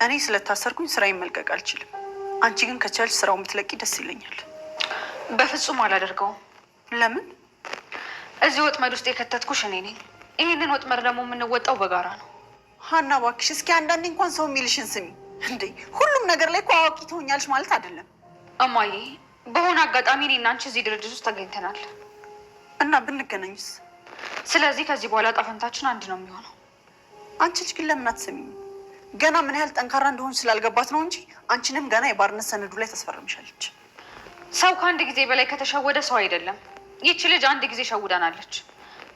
እኔ ስለታሰርኩኝ ስራዬን መልቀቅ አልችልም። አንቺ ግን ከቻልሽ ስራው የምትለቂ ደስ ይለኛል። በፍጹም አላደርገውም። ለምን? እዚህ ወጥመድ ውስጥ የከተትኩሽ እኔ ነኝ። ይህንን ወጥመድ ደግሞ የምንወጣው በጋራ ነው። ሀና እባክሽ እስኪ አንዳንዴ እንኳን ሰው የሚልሽን ስሚ። እንዴ ሁሉም ነገር ላይ እኮ አዋቂ ትሆኛለሽ ማለት አይደለም። እማዬ በሆነ አጋጣሚ እኔ እና አንቺ እዚህ ድርጅት ውስጥ ተገኝተናል እና ብንገናኝስ? ስለዚህ ከዚህ በኋላ ጣፈንታችን አንድ ነው የሚሆነው። አንቺ ልጅ ግን ለምን አትሰሚኝ? ገና ምን ያህል ጠንካራ እንደሆን ስላልገባት ነው እንጂ አንቺንም ገና የባርነት ሰነዱ ላይ ታስፈርምሻለች። ሰው ከአንድ ጊዜ በላይ ከተሸወደ ሰው አይደለም። ይቺ ልጅ አንድ ጊዜ ሸውዳናለች።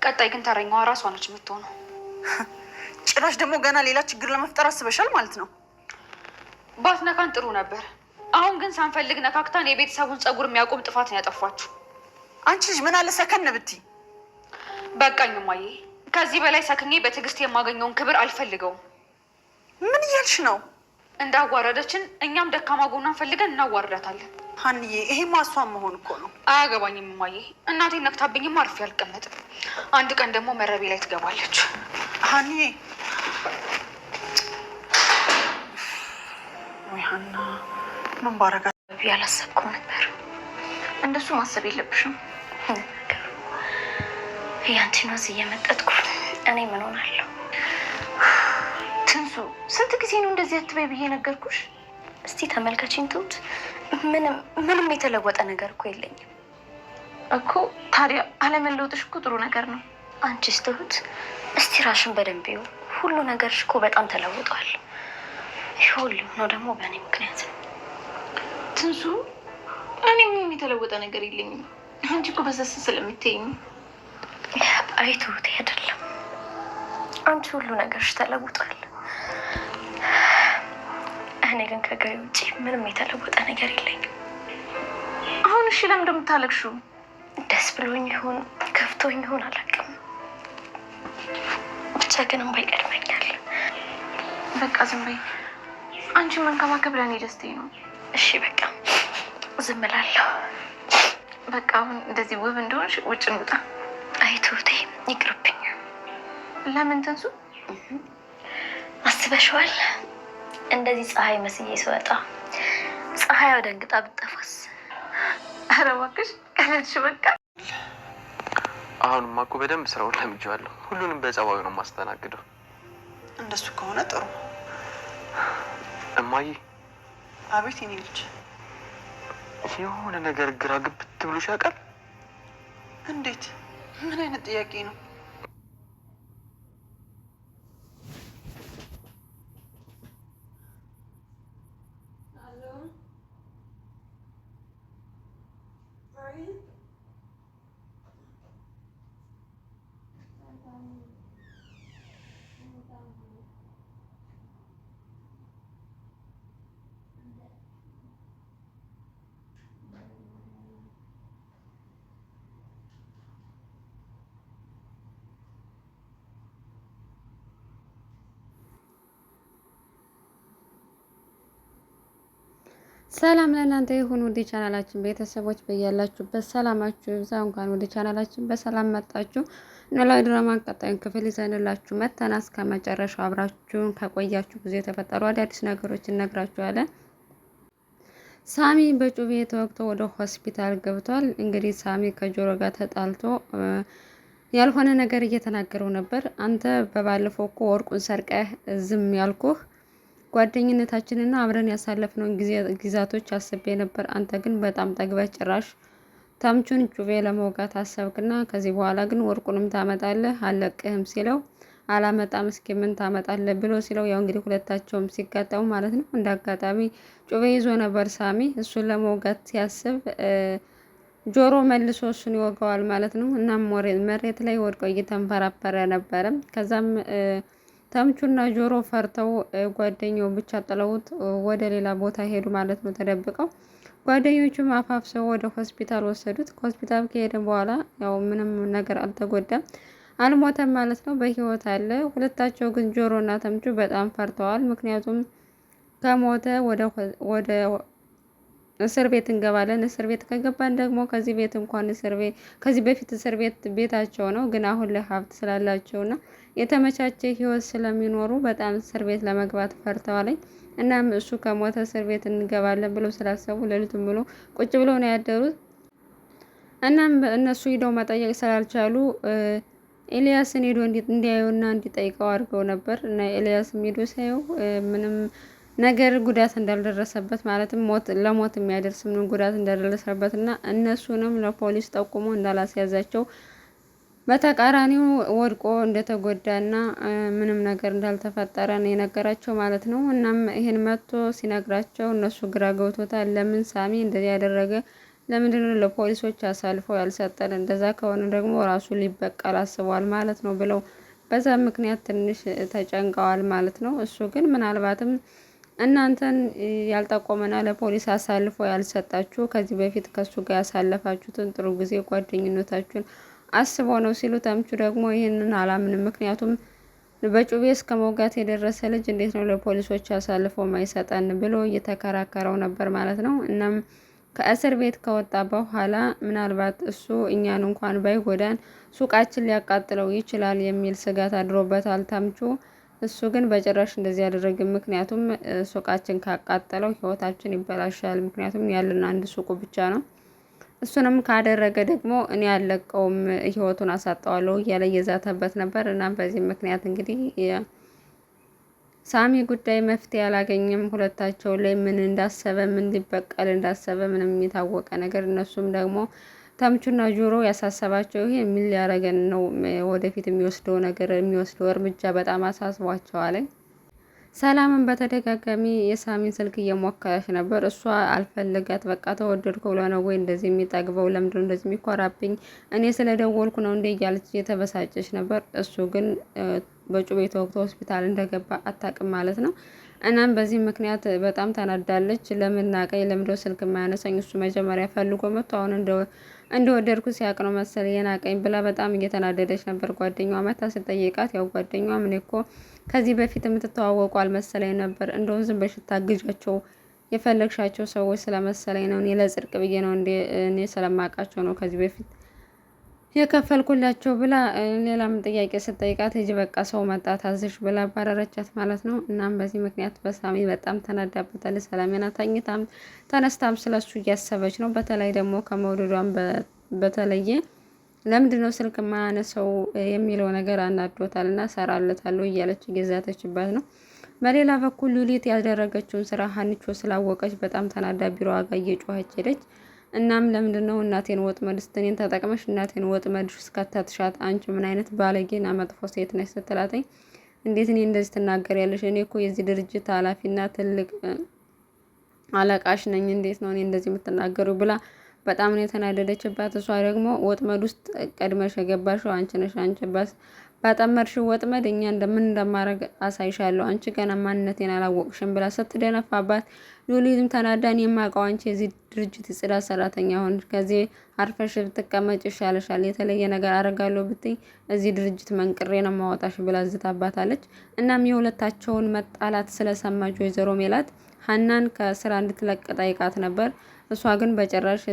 ቀጣይ ግን ተረኛዋ ራሷ ነች የምትሆነው። ጭራሽ ደግሞ ገና ሌላ ችግር ለመፍጠር አስበሻል ማለት ነው። ባትነካን ጥሩ ነበር። አሁን ግን ሳንፈልግ ነካክታን የቤተሰቡን ጸጉር የሚያቆም ጥፋት ነው ያጠፋችሁ። አንቺ ልጅ ምን አለ ሰከን ብትይ። በቃኝ እማዬ፣ ከዚህ በላይ ሰክኜ በትዕግስት የማገኘውን ክብር አልፈልገውም። ምን እያልሽ ነው? እንዳዋረደችን እኛም ደካማ ጎኗን ፈልገን እናዋርዳታለን። ሀንዬ ይሄማ እሷን መሆን እኮ ነው። አያገባኝም እማዬ። እናቴ ነክታብኝም አርፌ አልቀመጥም። አንድ ቀን ደግሞ መረቤ ላይ ትገባለች። ሀንዬ ወይ ሀና ምን ባረጋ ያላሰብኩም ነበር። እንደሱ ማሰብ የለብሽም። ያንቺን ወዝ እየመጠጥኩ እኔ ምን ሆናለሁ? ትንሱ ስንት ጊዜ ነው እንደዚህ አትበይ ብዬ ነገርኩሽ? እስቲ ተመልከችኝ ትሁት፣ ምንም የተለወጠ ነገር እኮ የለኝም እኮ። ታዲያ አለመለወጥሽ እኮ ጥሩ ነገር ነው። አንቺስ ትሁት እስቲ ራሽን በደንብ ይው። ሁሉ ነገርሽ እኮ በጣም ተለውጧል። ይህ ሁሉም ነው ደግሞ በእኔ ምክንያት ነው። ትንሱ እኔ ምንም የተለወጠ ነገር የለኝም። አንቺ እኮ በዘስ ስለምትይኝ። አይ ትሁቴ አይደለም፣ አንቺ ሁሉ ነገርሽ ተለውጧል። እኔ ግን ከገሬ ውጭ ምንም የተለወጠ ነገር የለኝም። አሁን እሺ ለምን እንደምታለቅሽው? ደስ ብሎኝ ይሁን ከፍቶኝ ይሁን አላውቅም፣ ብቻ ግን እንባ ይቀድመኛል። በቃ ዝም በይ። አንቺ መንከባከብ ለእኔ ደስታዬ ነው። እሺ በቃ ዝም እላለሁ። በቃ አሁን እንደዚህ ውብ እንደሆንሽ ውጭ እንውጣ። አይ ትሁቴ ይቅርብኝ። ለምን ትንሱ? አስበሽዋል? እንደዚህ ፀሐይ መስዬ ስወጣ ፀሐይ ደንግጣ ብትጠፋስ? ኧረ እባክሽ ቀለድሽ። በቃ አሁንማ እኮ በደንብ ስራውን ለምጄዋለሁ። ሁሉንም በጸባዩ ነው የማስተናግደው። እንደሱ ከሆነ ጥሩ። እማዬ። አቤት የኔ ልጅ። የሆነ ነገር ግራ ግብት ብሎሽ ያውቃል? እንዴት? ምን አይነት ጥያቄ ነው? ሰላም ለእናንተ ይሁን ውድ ቻናላችን ቤተሰቦች፣ በያላችሁበት ሰላማችሁ ይብዛ። እንኳን ወደ ቻናላችን በሰላም መጣችሁ። ኖላዊ ድራማ ቀጣዩን ክፍል ይዘንላችሁ መተናል። እስከ መጨረሻው አብራችሁን ከቆያችሁ ብዙ የተፈጠሩ አዳዲስ ነገሮችን እነግራችኋለን። ሳሚ በጩቤ ተወግቶ ወደ ሆስፒታል ገብቷል። እንግዲህ ሳሚ ከጆሮ ጋር ተጣልቶ ያልሆነ ነገር እየተናገረው ነበር። አንተ በባለፈው እኮ ወርቁን ሰርቀህ ዝም ያልኩህ ጓደኝነታችንና አብረን ያሳለፍነውን ጊዜያቶች አስቤ ነበር። አንተ ግን በጣም ጠግበህ ጭራሽ ተምቹን ጩቤ ለመውጋት አሰብክና ከዚህ በኋላ ግን ወርቁንም ታመጣለህ አለቅህም ሲለው አላመጣም እስኪ ምን ታመጣለህ ብሎ ሲለው ያው እንግዲህ ሁለታቸውም ሲጋጠሙ ማለት ነው። እንደ አጋጣሚ ጩቤ ይዞ ነበር ሳሚ። እሱን ለመውጋት ሲያስብ ጆሮ መልሶ እሱን ይወጋዋል ማለት ነው። እና መሬት ላይ ወድቆ እየተንፈራፈረ ነበረ። ከዛም ተምቹና ጆሮ ፈርተው ጓደኛው ብቻ ጥለውት ወደ ሌላ ቦታ ሄዱ ማለት ነው ተደብቀው። ጓደኞቹም አፋፍሰው ወደ ሆስፒታል ወሰዱት። ሆስፒታል ከሄደ በኋላ ያው ምንም ነገር አልተጎዳም፣ አልሞተም ማለት ነው፣ በህይወት አለ። ሁለታቸው ግን ጆሮና ተምቹ በጣም ፈርተዋል። ምክንያቱም ከሞተ እስር ቤት እንገባለን። እስር ቤት ከገባን ደግሞ ከዚህ ቤት እንኳን ከዚህ በፊት እስር ቤት ቤታቸው ነው፣ ግን አሁን ላይ ሀብት ስላላቸውና የተመቻቸ ህይወት ስለሚኖሩ በጣም እስር ቤት ለመግባት ፈርተዋለኝ። እናም እሱ ከሞተ እስር ቤት እንገባለን ብለው ስላሰቡ ሌሊቱን ብሎ ቁጭ ብለው ነው ያደሩት። እናም እነሱ ሂደው መጠየቅ ስላልቻሉ ኤልያስን ሄዶ እንዲያዩና እንዲጠይቀው አድርገው ነበር እና ኤልያስም ሄዶ ሳየው ምንም ነገር ጉዳት እንዳልደረሰበት ማለትም ለሞት የሚያደርስ ምንም ጉዳት እንዳልደረሰበት እና እነሱንም ለፖሊስ ጠቁሞ እንዳላስያዛቸው በተቃራኒው ወድቆ እንደተጎዳና ምንም ነገር እንዳልተፈጠረ ነው የነገራቸው ማለት ነው። እናም ይሄን መጥቶ ሲነግራቸው እነሱ ግራ ገብቶታል። ለምን ሳሚ እንደዚህ ያደረገ? ለምንድነው ለፖሊሶች አሳልፎ ያልሰጠን? እንደዛ ከሆነ ደግሞ ራሱ ሊበቀል አስቧል ማለት ነው ብለው በዛ ምክንያት ትንሽ ተጨንቀዋል ማለት ነው። እሱ ግን ምናልባትም እናንተን ያልጠቆመና ለፖሊስ አሳልፎ ያልሰጣችሁ ከዚህ በፊት ከሱ ጋር ያሳለፋችሁትን ጥሩ ጊዜ ጓደኝነታችሁን አስቦ ነው ሲሉ፣ ተምቹ ደግሞ ይህንን አላምንም፣ ምክንያቱም በጩቤ እስከ መውጋት የደረሰ ልጅ እንዴት ነው ለፖሊሶች አሳልፎ ማይሰጠን ብሎ እየተከራከረው ነበር ማለት ነው። እናም ከእስር ቤት ከወጣ በኋላ ምናልባት እሱ እኛን እንኳን ባይጎዳን ሱቃችን ሊያቃጥለው ይችላል የሚል ስጋት አድሮበታል ተምቹ። እሱ ግን በጭራሽ እንደዚህ ያደረግን፣ ምክንያቱም ሱቃችን ካቃጠለው ህይወታችን ይበላሻል፣ ምክንያቱም ያለን አንድ ሱቁ ብቻ ነው። እሱንም ካደረገ ደግሞ እኔ ያለቀውም ህይወቱን አሳጠዋለሁ እያለ እየዛተበት ነበር። እና በዚህ ምክንያት እንግዲህ ሳሚ ጉዳይ መፍትሄ አላገኘም። ሁለታቸው ላይ ምን እንዳሰበ ምን ሊበቀል እንዳሰበ ምንም የታወቀ ነገር፣ እነሱም ደግሞ ተምቹና ጆሮ ያሳሰባቸው ይሄ ምን ሊያረገን ነው ወደፊት የሚወስደው ነገር የሚወስደው እርምጃ በጣም አሳስቧቸዋል። ሰላምን በተደጋጋሚ የሳሚን ስልክ እየሞከረች ነበር። እሷ አልፈልጋት በቃ ተወደድኩ ብሎ ነው ወይ እንደዚህ የሚጠግበው? ለምንድነው እንደዚህ የሚኮራብኝ? እኔ ስለደወልኩ ነው እንዴ እያለች እየተበሳጨች ነበር። እሱ ግን በጩቤ ተወግቶ ሆስፒታል እንደገባ አታውቅም ማለት ነው። እናም በዚህ ምክንያት በጣም ተናዳለች። ለምን ናቀኝ? ለምንድነው ስልክ የማያነሳኝ? እሱ መጀመሪያ ፈልጎ መጥቶ አሁን እንደወደድኩ ሲያቅ ነው መሰል የናቀኝ ብላ በጣም እየተናደደች ነበር። ጓደኛዋ መታ ስጠይቃት ያው ጓደኛዋ ምን እኮ ከዚህ በፊት የምትተዋወቁ አልመሰለኝ ነበር፣ እንደውም ዝም ብለሽ ታግዣቸው የፈለግሻቸው ሰዎች ስለመሰለኝ ነው፣ እኔ ለጽድቅ ብዬ ነው እኔ ስለማውቃቸው ነው ከዚህ በፊት የከፈልኩላቸው ብላ ሌላም ጥያቄ ስጠይቃት ሂጂ በቃ ሰው መጣ ታዝሽ ብላ ባረረቻት ማለት ነው። እናም በዚህ ምክንያት በሳሚ በጣም ተናዳበታለች። ሰላሜና ተኝታም ተነስታም ስለሱ እያሰበች ነው። በተለይ ደግሞ ከመውደዷም በተለየ ለምንድን ነው ስልክ ማያነሰው የሚለው ነገር አናዶታል እና ሰራለታለሁ እያለች እየዛተችባት ነው። በሌላ በኩል ሉሊት ያደረገችውን ስራ ሀኒቾ ስላወቀች በጣም ተናዳ ቢሮ ዋጋ እየጮኸች ሄደች። እናም ለምንድነው እናቴን ወጥመድ ስትኔን ተጠቅመሽ እናቴን ወጥመድ እስከተትሻት አንቺ ምን አይነት ባለጌና መጥፎ ሴት ነሽ ስትላተኝ፣ እንዴት እኔ እንደዚህ ትናገሪያለሽ? እኔ እኮ የዚህ ድርጅት ኃላፊና ትልቅ አለቃሽ ነኝ፣ እንዴት ነው እኔ እንደዚህ የምትናገሩ ብላ በጣም ነው የተናደደችባት። እሷ ደግሞ ወጥመድ ውስጥ ቀድመሽ የገባሽው አንቺ ነሽ፣ አንቺ ባጠመድሽው ወጥመድ እኛ እንደማረግ አሳይሻለሁ፣ አንቺ ገና ማንነቴን አላወቅሽም ብላ ስትደነፋባት፣ ሉሊትም ተናዳን የማውቀው አንቺ የዚህ ድርጅት የጽዳት ሰራተኛ ሆን ከዚህ አርፈሽ ብትቀመጭ ይሻለሻል፣ የተለየ ነገር አረጋለሁ ብትይ እዚህ ድርጅት መንቅሬ ነው ማወጣሽ ብላ ዝታባታለች። እናም የሁለታቸውን መጣላት ስለሰማች ወይዘሮ ሜላት ሀናን ከስራ እንድትለቅ ጠይቃት ነበር። እሷ ግን በጭራሽ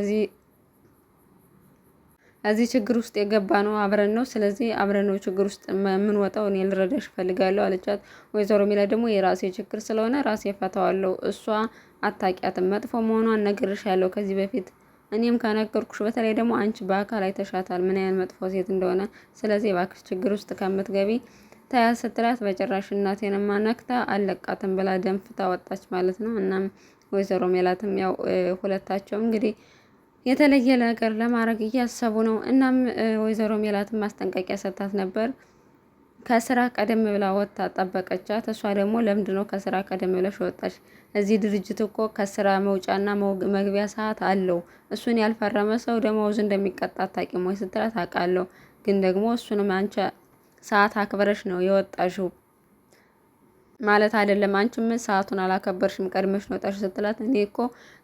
እዚህ ችግር ውስጥ የገባ ነው አብረን ነው፣ ስለዚህ አብረን ነው ችግር ውስጥ የምንወጣው፣ እኔ ልረዳሽ እፈልጋለሁ አለቻት። ወይዘሮ ሜላት ደግሞ የራሴ ችግር ስለሆነ ራሴ ፈታዋለሁ፣ እሷ አታውቂያትም፣ መጥፎ መሆኗን ነግሬሻለሁ ከዚህ በፊት እኔም ከነገርኩሽ፣ በተለይ ደግሞ አንቺ በአካል አይተሻታል ምን አይነት መጥፎ ሴት እንደሆነ፣ ስለዚህ እባክሽ ችግር ውስጥ ከምትገቢ ተያዝ ስትላት፣ በጭራሽ እናቴንማ ነክታ አለቃትም ብላ ደንፍታ ወጣች ማለት ነው። እናም ወይዘሮ ሜላትም ያው ሁለታቸውም እንግዲህ የተለየ ነገር ለማድረግ እያሰቡ ነው። እናም ወይዘሮ ሜላትም ማስጠንቀቂያ ሰጥታት ነበር። ከስራ ቀደም ብላ ወጥታ ጠበቀቻት። እሷ ደግሞ ለምንድነው ከስራ ቀደም ብለሽ ወጣች? እዚህ ድርጅት እኮ ከስራ መውጫና መግቢያ ሰዓት አለው። እሱን ያልፈረመ ሰው ደመወዙ እንደሚቀጣ አታውቂም ወይ ስትላት፣ አውቃለሁ፣ ግን ደግሞ እሱንም አንቺ ሰዓት አክብረሽ ነው የወጣሽው ማለት አይደለም፣ አንቺም ሰዓቱን አላከበርሽም ቀድመሽ ነው ወጣሽ ስትላት፣ እኔ እኮ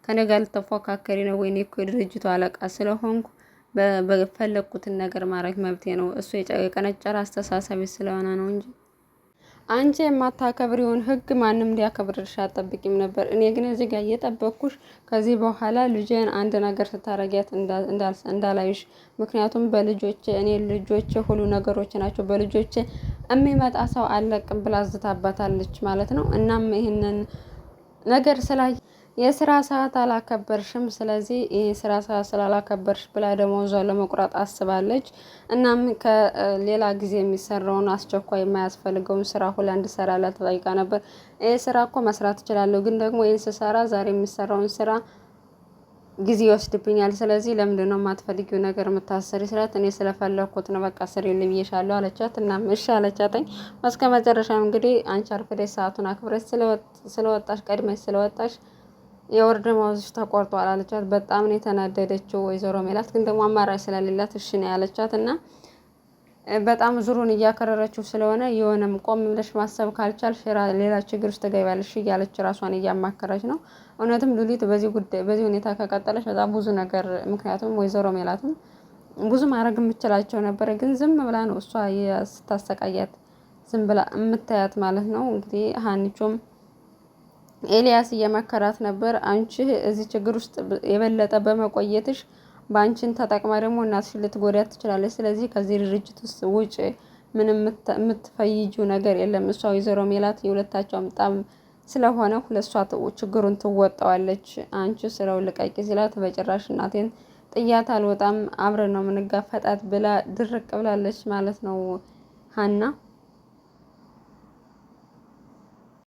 ከኔ ጋር ልትፎካከሪ ነው ወይ? እኔ እኮ የድርጅቱ አለቃ ስለሆንኩ በፈለግኩትን ነገር ማድረግ መብቴ ነው። እሱ የቀነጨረ አስተሳሰብ ስለሆነ ነው እንጂ አንቺ የማታከብሪውን ህግ ማንም እንዲያከብርልሽ አትጠብቂም ነበር። እኔ ግን እዚህ ጋር እየጠበቅኩሽ ከዚህ በኋላ ልጄን አንድ ነገር ስታረጊያት እንዳላይሽ። ምክንያቱም በልጆቼ እኔ ልጆቼ ሁሉ ነገሮች ናቸው። በልጆቼ የሚመጣ ሰው አለቅም ብላ ዝታባታለች ማለት ነው። እናም ይህንን ነገር ስላይ የስራ ሰዓት አላከበርሽም፣ ስለዚህ የስራ ሰዓት ስላላከበርሽ ብላ ደሞዟን ለመቁረጥ አስባለች። እናም ከሌላ ጊዜ የሚሰራውን አስቸኳይ የማያስፈልገውን ስራ ሁላ እንድሰራላት ተጠይቃ ነበር። ይህ ስራ እኮ መስራት እችላለሁ፣ ግን ደግሞ ይህን ስሰራ ዛሬ የሚሰራውን ስራ ጊዜ ይወስድብኛል። ስለዚህ ለምንድን ነው የማትፈልጊው ነገር የምታሰሪ ስላት፣ እኔ ስለፈለኩት ነው በቃ ስሪልኝ ብዬሻለሁ አለቻት። እናም እሺ አለቻትኝ። እስከ መጨረሻም እንግዲህ አንቺ አርፍደሽ ሰዓቱን አክብረሽ ስለወጣሽ ቀድመሽ ስለወጣሽ የወር ደመወዝሽ ተቆርጧል አለቻት። በጣም ነው የተናደደችው ወይዘሮ ሜላት። ግን ደግሞ አማራጭ ስለሌላት እሺ ነው ያለቻት እና በጣም ዙሩን እያከረረችው ስለሆነ የሆነም ቆም ብለሽ ማሰብ ካልቻልሽ ሌላ ችግር ውስጥ ትገቢያለሽ እያለች ራሷን እያማከረች ነው። እውነትም ሉሊት በዚህ ሁኔታ ከቀጠለች በጣም ብዙ ነገር፣ ምክንያቱም ወይዘሮ ሜላትም ብዙ ማድረግ የምችላቸው ነበረ፣ ግን ዝም ብላ ነው እሷ ስታሰቃያት ዝም ብላ የምታያት ማለት ነው። እንግዲህ ሀኒቾም ኤልያስ እየመከራት ነበር። አንቺ እዚህ ችግር ውስጥ የበለጠ በመቆየትሽ በአንቺን ተጠቅማ ደግሞ እናትሽን ልትጎዳት ትችላለች። ስለዚህ ከዚህ ድርጅት ውስጥ ውጭ ምንም የምትፈይጂው ነገር የለም። እሷ ወይዘሮ ሜላት የሁለታቸው በጣም ስለሆነ ሁለሷ ችግሩን ትወጣዋለች። አንቺ ስራውን ልቀቂ ሲላት በጭራሽ እናቴን ጥያት አልወጣም፣ አብረን ነው የምንጋፈጣት ብላ ድርቅ ብላለች ማለት ነው ሀና።